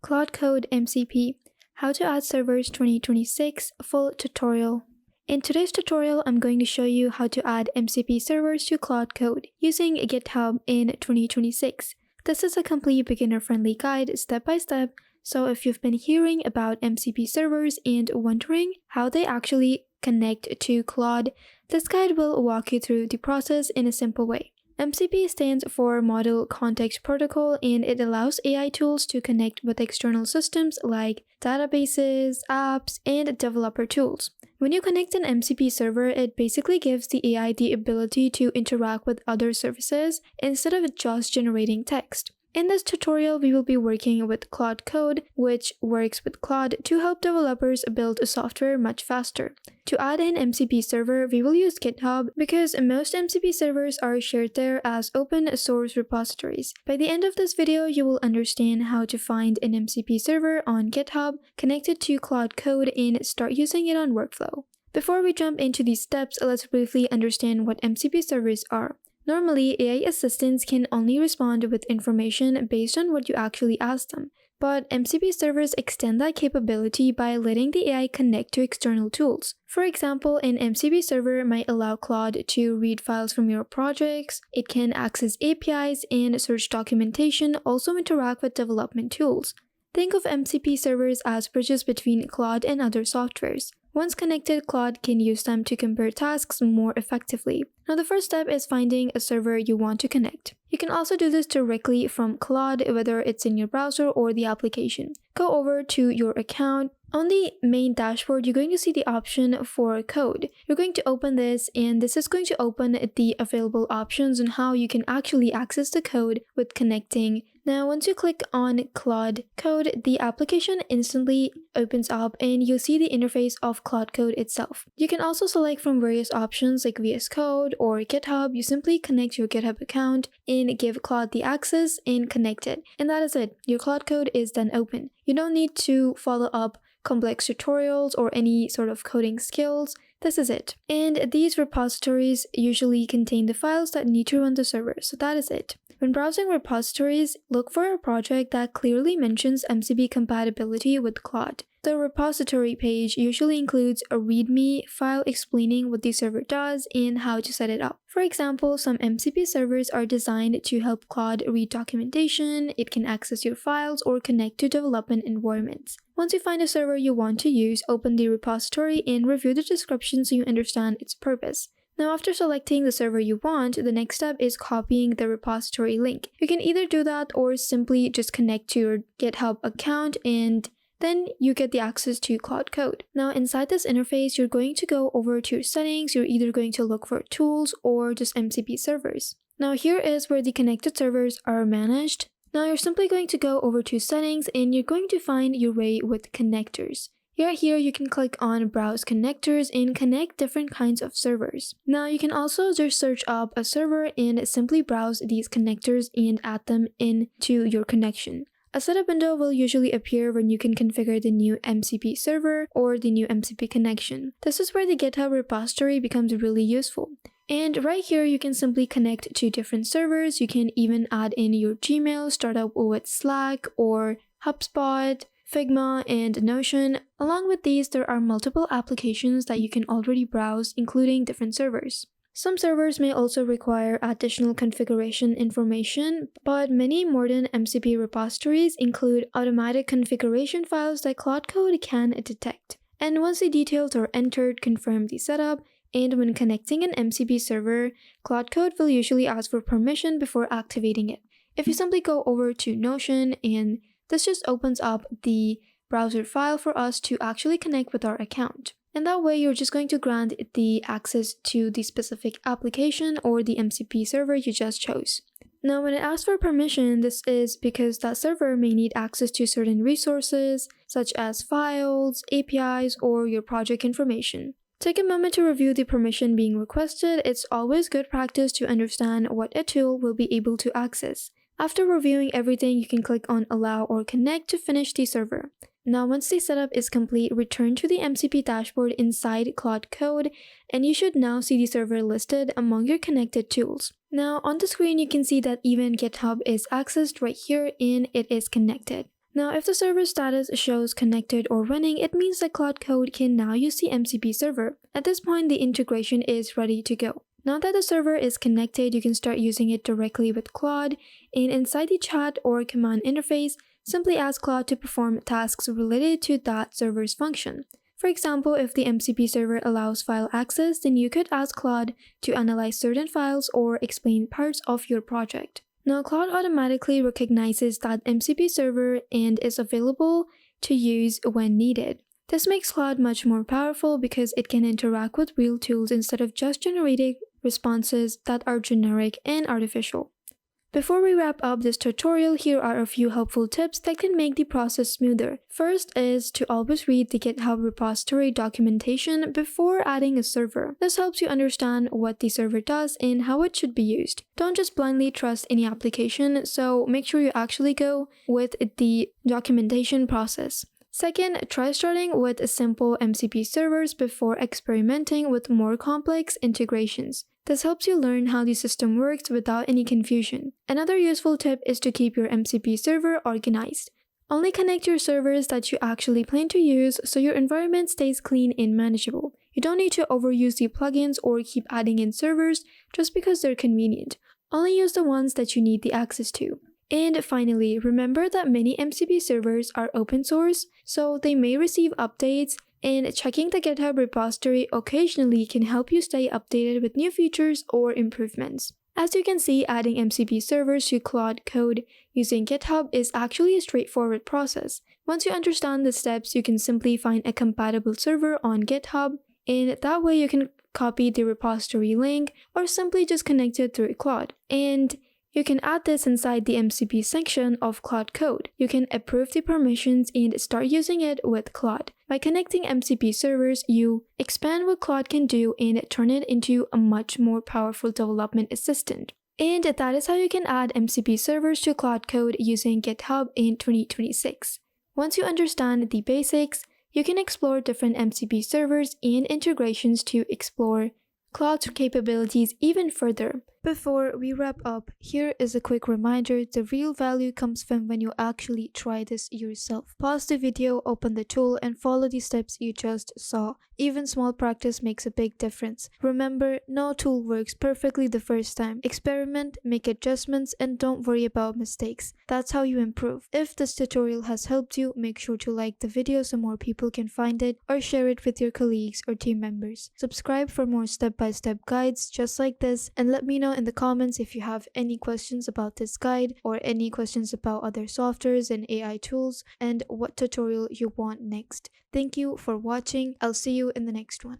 Claude Code MCP, How to Add Servers 2026 Full Tutorial. In today's tutorial, I'm going to show you how to add MCP servers to Claude Code using GitHub in 2026. This is a complete beginner-friendly guide step by step, so if you've been hearing about MCP servers and wondering how they actually connect to Claude, this guide will walk you through the process in a simple way. MCP stands for Model Context Protocol, and it allows AI tools to connect with external systems like databases, apps, and developer tools. When you connect an MCP server, it basically gives the AI the ability to interact with other services instead of just generating text. In this tutorial, we will be working with Claude Code, which works with Claude to help developers build software much faster. To add an MCP server, we will use GitHub because most MCP servers are shared there as open source repositories. By the end of this video, you will understand how to find an MCP server on GitHub, connect it to Claude Code, and start using it on workflow. Before we jump into these steps, let's briefly understand what MCP servers are. Normally, AI assistants can only respond with information based on what you actually ask them, but MCP servers extend that capability by letting the AI connect to external tools. For example, an MCP server might allow Claude to read files from your projects, it can access APIs and search documentation, also interact with development tools. Think of MCP servers as bridges between Claude and other softwares. Once connected, Claude can use them to compare tasks more effectively. Now, the first step is finding a server you want to connect. You can also do this directly from Claude, whether it's in your browser or the application. Go over to your account. On the main dashboard, you're going to see the option for code. You're going to open this, and this is going to open the available options on how you can actually access the code with connecting. Now, once you click on Claude Code, the application instantly opens up and you'll see the interface of Claude Code itself. You can also select from various options like VS Code or GitHub. You simply connect your GitHub account and give Claude the access and connect it. And that is it. Your Claude Code is then open. You don't need to follow up complex tutorials or any sort of coding skills. This is it. And these repositories usually contain the files that need to run the server, so that is it. When browsing repositories, look for a project that clearly mentions MCP compatibility with Claude. The repository page usually includes a README file explaining what the server does and how to set it up. For example, some MCP servers are designed to help Claude read documentation, it can access your files, or connect to development environments. Once you find a server you want to use, open the repository and review the description so you understand its purpose. Now, after selecting the server you want, the next step is copying the repository link. You can either do that or simply just connect to your GitHub account and then you get the access to Claude Code. Now, inside this interface, you're going to go over to your settings. You're either going to look for tools or just MCP servers. Now, here is where the connected servers are managed. Now, you're simply going to go over to settings and you're going to find your way with connectors. Here you can click on Browse Connectors and connect different kinds of servers. Now, you can also just search up a server and simply browse these connectors and add them into your connection. A setup window will usually appear when you can configure the new MCP server or the new MCP connection. This is where the GitHub repository becomes really useful. And right here, you can simply connect to different servers. You can even add in your Gmail, start up with Slack or HubSpot, Figma, and Notion. Along with these, there are multiple applications that you can already browse, including different servers. Some servers may also require additional configuration information, but many modern MCP repositories include automatic configuration files that Claude Code can detect. And once the details are entered, confirm the setup, and when connecting an MCP server, Claude Code will usually ask for permission before activating it. If you simply go over to Notion, and this just opens up the browser file for us to actually connect with our account. And that way, you're just going to grant the access to the specific application or the MCP server you just chose. Now, when it asks for permission, this is because that server may need access to certain resources, such as files, APIs, or your project information. Take a moment to review the permission being requested. It's always good practice to understand what a tool will be able to access. After reviewing everything, you can click on Allow or Connect to finish the server. Now, once the setup is complete, return to the MCP dashboard inside Claude Code, and you should now see the server listed among your connected tools. Now, on the screen, you can see that even GitHub is accessed right here and it is connected. Now, if the server status shows connected or running, it means that Claude Code can now use the MCP server. At this point, the integration is ready to go. Now that the server is connected, you can start using it directly with Claude, and inside the chat or command interface, simply ask Claude to perform tasks related to that server's function. For example, if the MCP server allows file access, then you could ask Claude to analyze certain files or explain parts of your project. Now, Claude automatically recognizes that MCP server and is available to use when needed. This makes Claude much more powerful because it can interact with real tools instead of just generating responses that are generic and artificial. Before we wrap up this tutorial, here are a few helpful tips that can make the process smoother. First is to always read the GitHub repository documentation before adding a server. This helps you understand what the server does and how it should be used. Don't just blindly trust any application, so make sure you actually go with the documentation process. Second, try starting with simple MCP servers before experimenting with more complex integrations. This helps you learn how the system works without any confusion. Another useful tip is to keep your MCP server organized. Only connect your servers that you actually plan to use so your environment stays clean and manageable. You don't need to overuse the plugins or keep adding in servers just because they're convenient. Only use the ones that you need the access to. And finally, remember that many MCP servers are open source, so they may receive updates, and checking the GitHub repository occasionally can help you stay updated with new features or improvements. As you can see, adding MCP servers to Claude Code using GitHub is actually a straightforward process. Once you understand the steps, you can simply find a compatible server on GitHub, and that way you can copy the repository link or simply just connect it through Claude. And you can add this inside the MCP section of Claude Code. You can approve the permissions and start using it with Claude. By connecting MCP servers, you expand what Claude can do and turn it into a much more powerful development assistant. And that is how you can add MCP servers to Claude Code using GitHub in 2026. Once you understand the basics, you can explore different MCP servers and integrations to explore Claude's capabilities even further. Before we wrap up, here is a quick reminder: the real value comes from when you actually try this yourself. Pause the video, open the tool, and follow the steps you just saw. Even small practice makes a big difference. Remember, no tool works perfectly the first time. Experiment, make adjustments, and don't worry about mistakes. That's how you improve. If this tutorial has helped you, make sure to like the video so more people can find it, or share it with your colleagues or team members. Subscribe for more step-by-step guides just like this, and let me know in the comments if you have any questions about this guide or any questions about other softwares and AI tools and what tutorial you want next. Thank you for watching. I'll see you in the next one.